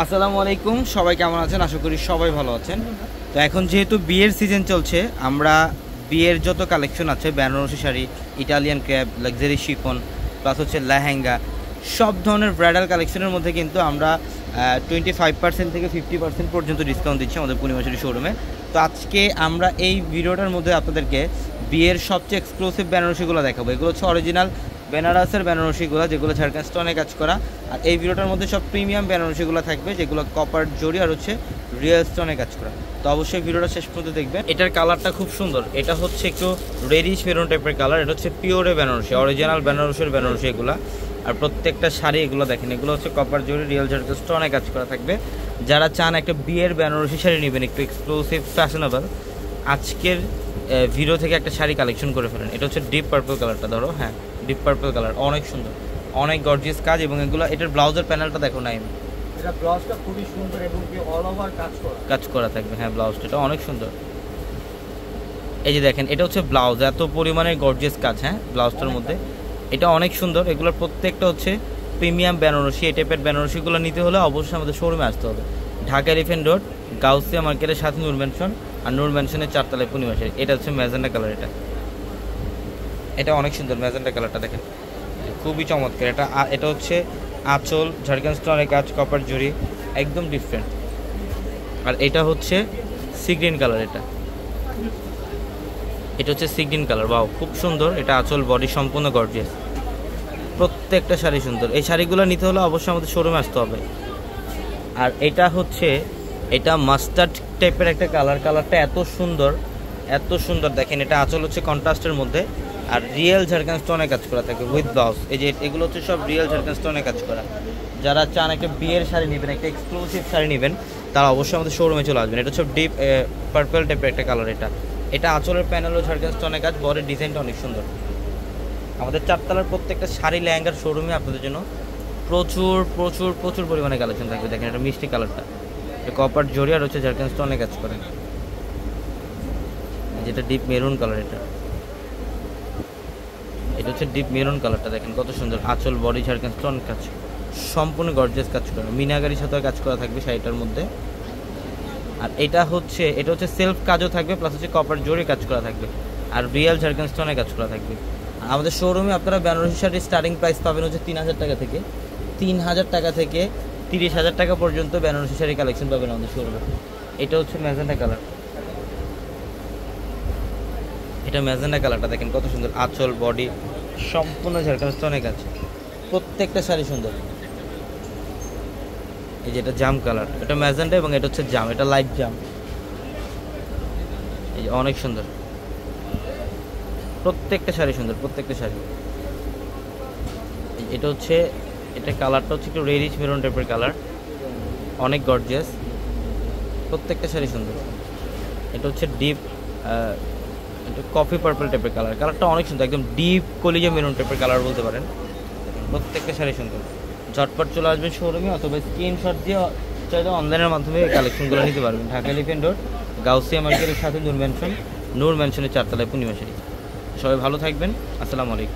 আসসালামু আলাইকুম, সবাই কেমন আছেন? আশা করি সবাই ভালো আছেন। তো এখন যেহেতু বিয়ের সিজন চলছে, আমরা বিয়ের যত কালেকশন আছে, Banarasi sari, Italian crepe, luxury chiffon, plus হচ্ছে লেহেঙ্গা, সব ধরনের ব্রাইডাল কালেকশনের মধ্যে কিন্তু আমরা 25% থেকে 50% পর্যন্ত ডিসকাউন্ট দিচ্ছি আমাদের পূর্ণিমাশাড়ি শোরুমে। তো আজকে আমরা এই ভিডিওটার মধ্যে আপনাদেরকে বিয়ের সবচেয়ে এক্সক্লুসিভ বেনারসিগুলো দেখাবো। এগুলো হচ্ছে অরিজিনাল বেনারসের বেনারসিগুলো, যেগুলো ঝাড়খণ্ড স্টোনে কাজ করা। আর এই ভিডিওটার মধ্যে সব প্রিমিয়াম বেনারসিগুলো থাকবে, যেগুলো কপার জরি আর হচ্ছে রিয়েল স্টোনে কাজ করা। তো অবশ্যই ভিডিওটা শেষ পর্যন্ত দেখবেন। এটার কালারটা খুব সুন্দর, এটা হচ্ছে একটু রেডিশ মেরুন টাইপের কালার। এটা হচ্ছে পিওরে বেনারসি, অরিজিনাল বেনারসের বেনারসি এগুলো। আর প্রত্যেকটা শাড়ি এগুলো দেখেন, এগুলো হচ্ছে কপার জরি রিয়েল ঝাড়খণ্ড স্টোনে কাজ করা থাকবে। যারা চান একটা বিয়ের বেনারসি শাড়ি নেবেন, একটু এক্সক্লুসিভ ফ্যাশনেবল, আজকের ভিডিও থেকে একটা শাড়ি কালেকশন করে ফেলেন। এটা হচ্ছে ডিপ পার্পল কালারটা, ধরো, হ্যাঁ ডিপ পার্পল কালার, অনেক সুন্দর, অনেক গর্জিয়াস কাজ। এবং এগুলো, এটার ব্লাউজের প্যানেলটা দেখো না, এটা ব্লাউজটা খুবই সুন্দর এবং কি অল ওভার কাজ করা থাকবে। হ্যাঁ, ব্লাউজটা অনেক সুন্দর। এই যে দেখেন, এটা হচ্ছে ব্লাউজ, এত পরিমাণে গর্জিয়াস কাজ। হ্যাঁ, ব্লাউজটার মধ্যে এটা অনেক সুন্দর। এগুলোর প্রত্যেকটা হচ্ছে প্রিমিয়াম বেনারসি। এই টাইপের বেনারসিগুলো নিতে হলে অবশ্যই আমাদের শোরুমে আসতে হবে। ঢাকা এলিফ্যান্ট রোড, গাউসিয়া মার্কেটের সাথে নূর ম্যানশন, আর নূর ম্যানশনের 4 তলায় পূর্ণিমাশাড়ি। এটা হচ্ছে ম্যাজেন্ডা কালার। এটা অনেক সুন্দর, ম্যাজেন্ডা কালারটা দেখেন, খুবই চমৎকার। এটা হচ্ছে আঁচল, ঝাড়খণ্ড স্টোনের কাজ, কপার জরি, একদম ডিফারেন্ট। আর এটা হচ্ছে সি গ্রিন কালার। এটা হচ্ছে সি গ্রিন কালার, বাও খুব সুন্দর। এটা আঁচল, বডি সম্পূর্ণ গর্জিয়াস, প্রত্যেকটা শাড়ি সুন্দর। এই শাড়িগুলো নিতে হলে অবশ্যই আমাদের শোরুমে আসতে হবে। আর এটা হচ্ছে, এটা মাস্টার্ড টাইপের একটা কালার। কালারটা এত সুন্দর, এত সুন্দর দেখেন। এটা আঁচল হচ্ছে কন্ট্রাস্টের মধ্যে, আর রিয়েল ঝাড়খণ্ড স্টোনে কাজ করা থাকে উইথ ব্লাউজ। এই যে এগুলো হচ্ছে সব রিয়েল ঝাড়খণ্ড স্টোনে কাজ করা। যারা চান একটা বিয়ের শাড়ি নেবেন, একটা এক্সক্লুসিভ শাড়ি নেবেন, তারা অবশ্যই আমাদের শোরুমে চলে আসবেন। এটা হচ্ছে ডিপ পার্পল টাইপের একটা কালার। এটা আঁচলের প্যানেলও ঝাড়খণ্ড স্টোনে কাজ, বডির ডিজাইনটা অনেক সুন্দর। আমাদের 4 তলার প্রত্যেকটা শাড়ি লেহেঙ্গার শোরুমে আপনাদের জন্য প্রচুর প্রচুর প্রচুর পরিমাণে কালেকশন থাকবে। দেখেন, এটা মিষ্টি কালারটা, এটা কপার জরি আর হচ্ছে ঝাড়খণ্ড স্টোনে কাজ করে। যেটা ডিপ মেরুন কালার, এটা হচ্ছে ডিপ মেরুন কালারটা দেখেন কত সুন্দর। আঁচল, বডি ঝাড়খণ্ড স্টোন কাজ, সম্পূর্ণ গর্জিয়াস কাজ করা। মিনাগারির সাথে কাজ করা থাকবে শাড়িটার মধ্যে। আর এটা হচ্ছে সেলফ কাজও থাকবে, প্লাস হচ্ছে কপার জরি কাজ করা থাকবে, আর রিয়েল ঝাড়খণ্ড স্টোনে কাজ করা থাকবে। আমাদের শোরুমে আপনারা বেনারসি শাড়ির স্টার্টিং প্রাইস পাবেন হচ্ছে 3,000 টাকা থেকে 30,000 টাকা পর্যন্ত বেনারসি শাড়ি কালেকশন পাবেন আমাদের শোরুমে। এটা হচ্ছে ম্যাজেন্ডা কালার। এটা ম্যাজেন্ডা কালারটা দেখেন কত সুন্দর। আঁচল, বডি সম্পূর্ণ ঝাড়খণ্ড স্টোনে কাজ, প্রত্যেকটা শাড়ি সুন্দর। এই যে এটা জাম কালার, এটা ম্যাজেন্ডা এবং এটা হচ্ছে জাম, এটা লাইট জাম। এই যে অনেক সুন্দর, প্রত্যেকটা শাড়ি সুন্দর, প্রত্যেকটা শাড়ি। এটা কালারটা হচ্ছে একটু রেডিশ মেরুন টাইপের কালার, অনেক গর্জিয়াস, প্রত্যেকটা শাড়ি সুন্দর। এটা হচ্ছে ডিপ এটা কফি পার্পল টাইপের কালার। কালারটা অনেক সুন্দর, একদম ডিপ কলিজা মেরুন টাইপের কালার বলতে পারেন। প্রত্যেকটা শাড়ি সুন্দর। ঝটপট চলে আসবেন শোরুমে, অথবা স্ক্রিনশট দিয়ে চাইলে অনলাইনের মাধ্যমে কালেকশনগুলো নিতে পারবেন। ঢাকা এলিফ্যান্ট রোড, গাউসিয়া মার্কেটের সাথে নূর ম্যানশনের 4 তলায় পূর্ণিমাশাড়ি। সবাই ভালো থাকবেন, আসসালামু আলাইকুম।